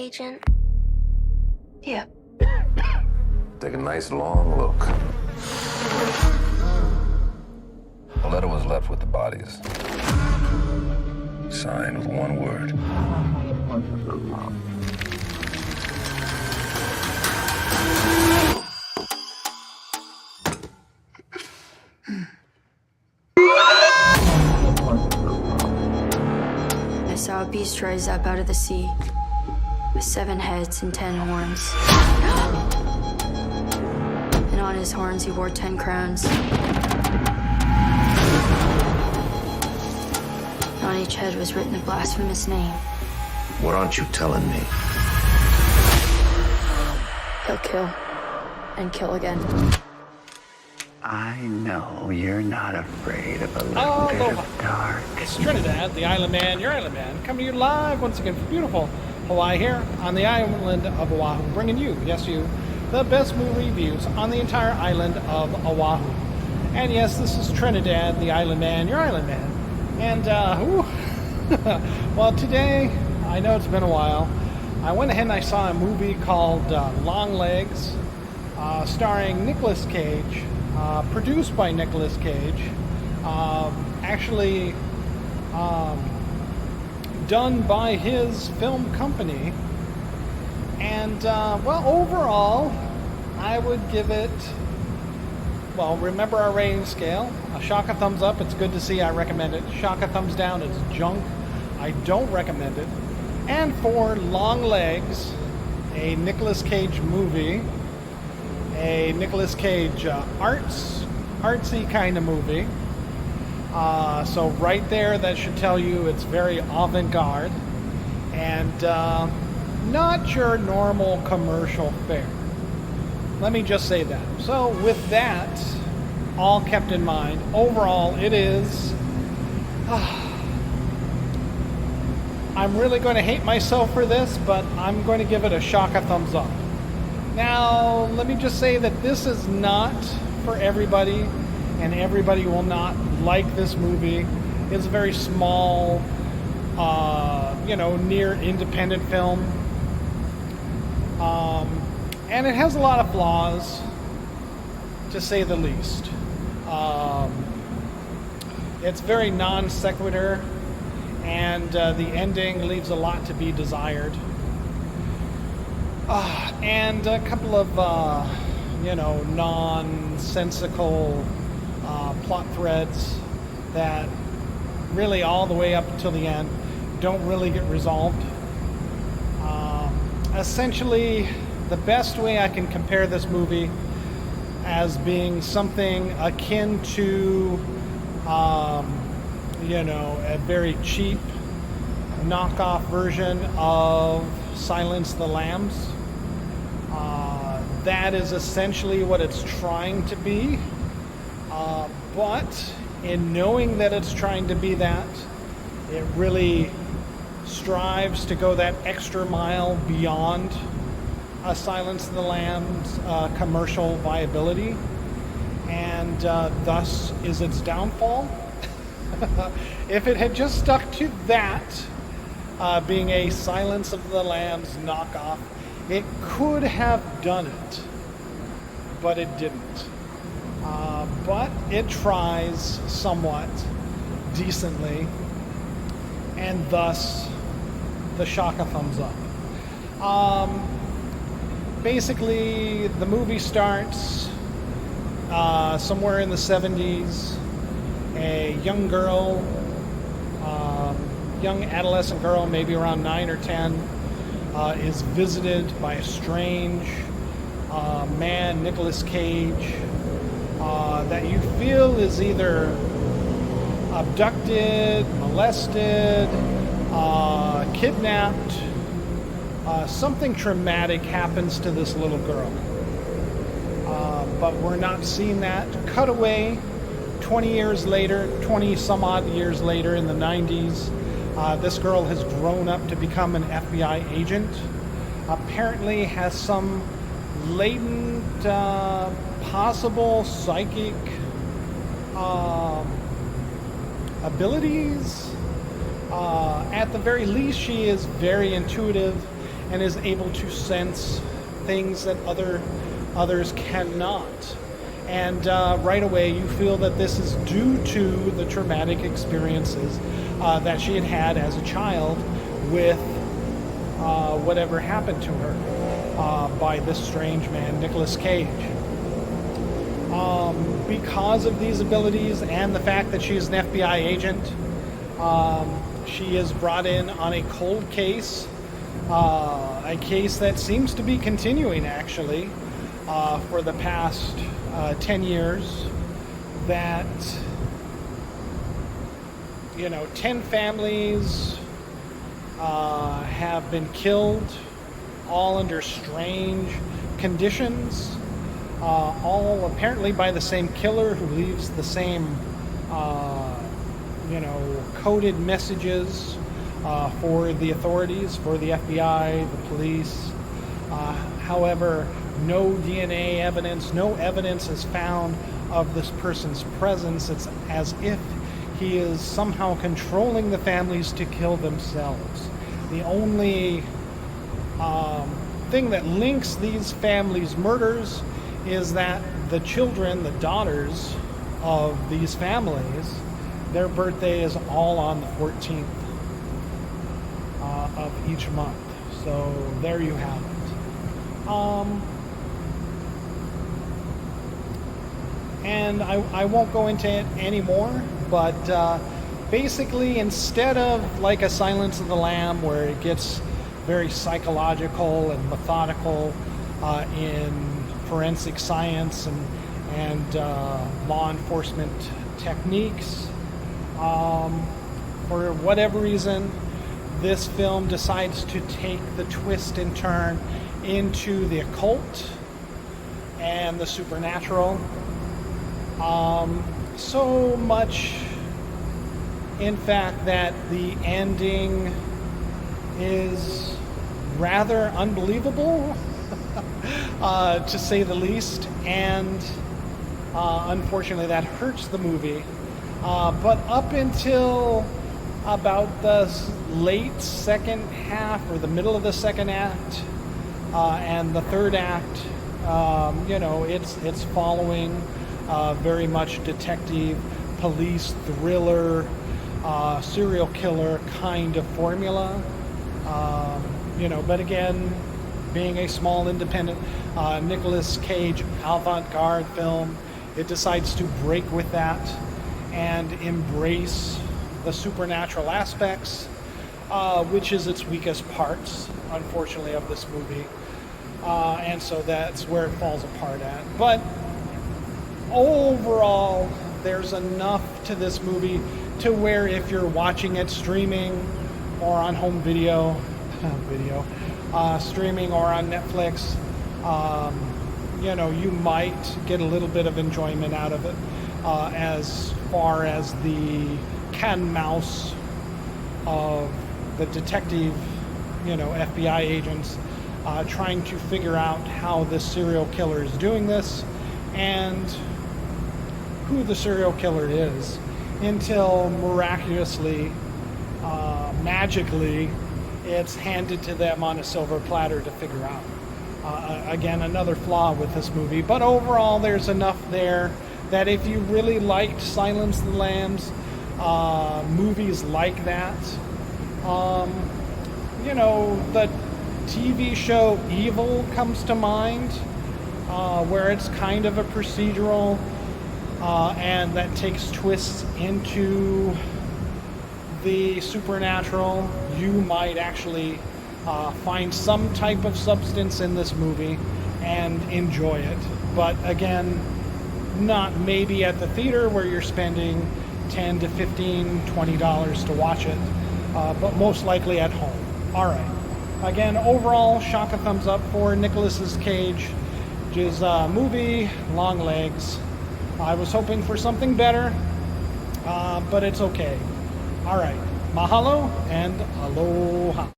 agent? Yeah. Take a nice long look. A letter was left with the bodies. Signed with one word. I saw a beast rise up out of the sea with 7 heads and 10 horns. And on his horns he wore 10 crowns. On each head was written a blasphemous name. What aren't you telling me? He'll kill and kill again. I know you're not afraid of a little bit of dark. It's Trinidad the Islandman, your Islandman, coming to you live once again from beautiful Hawaii here on the island of Oahu, bringing you, yes you, the best movie reviews on the entire island of Oahu. And yes, this is Trinidad the Islandman, your Islandman. And, well, today, I know it's been a while, I went ahead and I saw a movie called Longlegs, starring Nicolas Cage, produced by Nicolas Cage, actually done by his film company, and, well, overall, I would give it, well, remember our rating scale. A shock a thumbs up, it's good to see, I recommend it. Shock a thumbs down, it's junk, I don't recommend it. And for Longlegs, a Nicolas Cage movie, a Nicolas Cage artsy kind of movie. So right there, that should tell you it's very avant-garde and not your normal commercial fare. Let me just say that. So with that all kept in mind, overall it is... I'm really going to hate myself for this, but I'm going to give it a shock a thumbs up. Now, let me just say that this is not for everybody, and everybody will not like this movie. It's a very small, near independent film. And it has a lot of flaws, to say the least. It's very non sequitur, and the ending leaves a lot to be desired. And a couple of, nonsensical plot threads that really all the way up until the end don't really get resolved. Essentially, the best way I can compare this movie as being something akin to, a very cheap knockoff version of Silence the Lambs. That is essentially what it's trying to be. But in knowing that it's trying to be that, it really strives to go that extra mile beyond a Silence the Lambs commercial viability, and thus is its downfall. If it had just stuck to that, being a Silence of the Lambs knockoff, it could have done it, but it didn't. But it tries somewhat decently, and thus the shock a thumbs up. Basically, the movie starts somewhere in the 70s. A young girl, young adolescent girl, maybe around 9 or 10, is visited by a strange man, Nicolas Cage, that you feel is either abducted, molested, kidnapped. Something traumatic happens to this little girl. But we're not seeing that. Cut away 20 years later, 20 some odd years later in the 90s, this girl has grown up to become an FBI agent. Apparently has some latent, possible psychic abilities. At the very least, she is very intuitive and is able to sense things that others cannot. And right away you feel that this is due to the traumatic experiences that she had had as a child with whatever happened to her by this strange man, Nicolas Cage. Because of these abilities and the fact that she is an FBI agent, she is brought in on a cold case, a case that seems to be continuing actually for the past 10 years, that 10 families have been killed, all under strange conditions, all apparently by the same killer who leaves the same coded messages for the authorities, for the FBI, the police. However, no DNA evidence, no evidence is found of this person's presence. It's as if he is somehow controlling the families to kill themselves. The only thing that links these families' murders is that the children, the daughters of these families, their birthday is all on the 14th of each month. So there you have it. And I won't go into it anymore, but basically, instead of like a Silence of the Lamb where it gets very psychological and methodical in forensic science and law enforcement techniques, for whatever reason, this film decides to take the twist and turn into the occult and the supernatural. So much, in fact, that the ending is rather unbelievable, to say the least, and unfortunately that hurts the movie. But up until about the late second half or the middle of the second act and the third act, it's following very much detective, police, thriller, serial killer kind of formula. But again, being a small independent Nicolas Cage avant-garde film, it decides to break with that and embrace the supernatural aspects, which is its weakest parts, unfortunately, of this movie. And so that's where it falls apart at. But overall, there's enough to this movie to where if you're watching it streaming or on home video, streaming or on Netflix, you might get a little bit of enjoyment out of it, as far as the cat and mouse of the detective, FBI agents trying to figure out how this serial killer is doing this and who the serial killer is, until miraculously, magically, it's handed to them on a silver platter to figure out. Again, another flaw with this movie, but overall there's enough there that if you really liked Silence of the Lambs, movies like that, the TV show Evil comes to mind, where it's kind of a procedural and that takes twists into the supernatural. You might actually find some type of substance in this movie and enjoy it. But again, not maybe at the theater where you're spending $10 to $15, $20 to watch it, but most likely at home. All right. Again, overall, shock a thumbs up for Nicolas Cage's movie, Longlegs. I was hoping for something better, but it's okay. All right. Mahalo and aloha.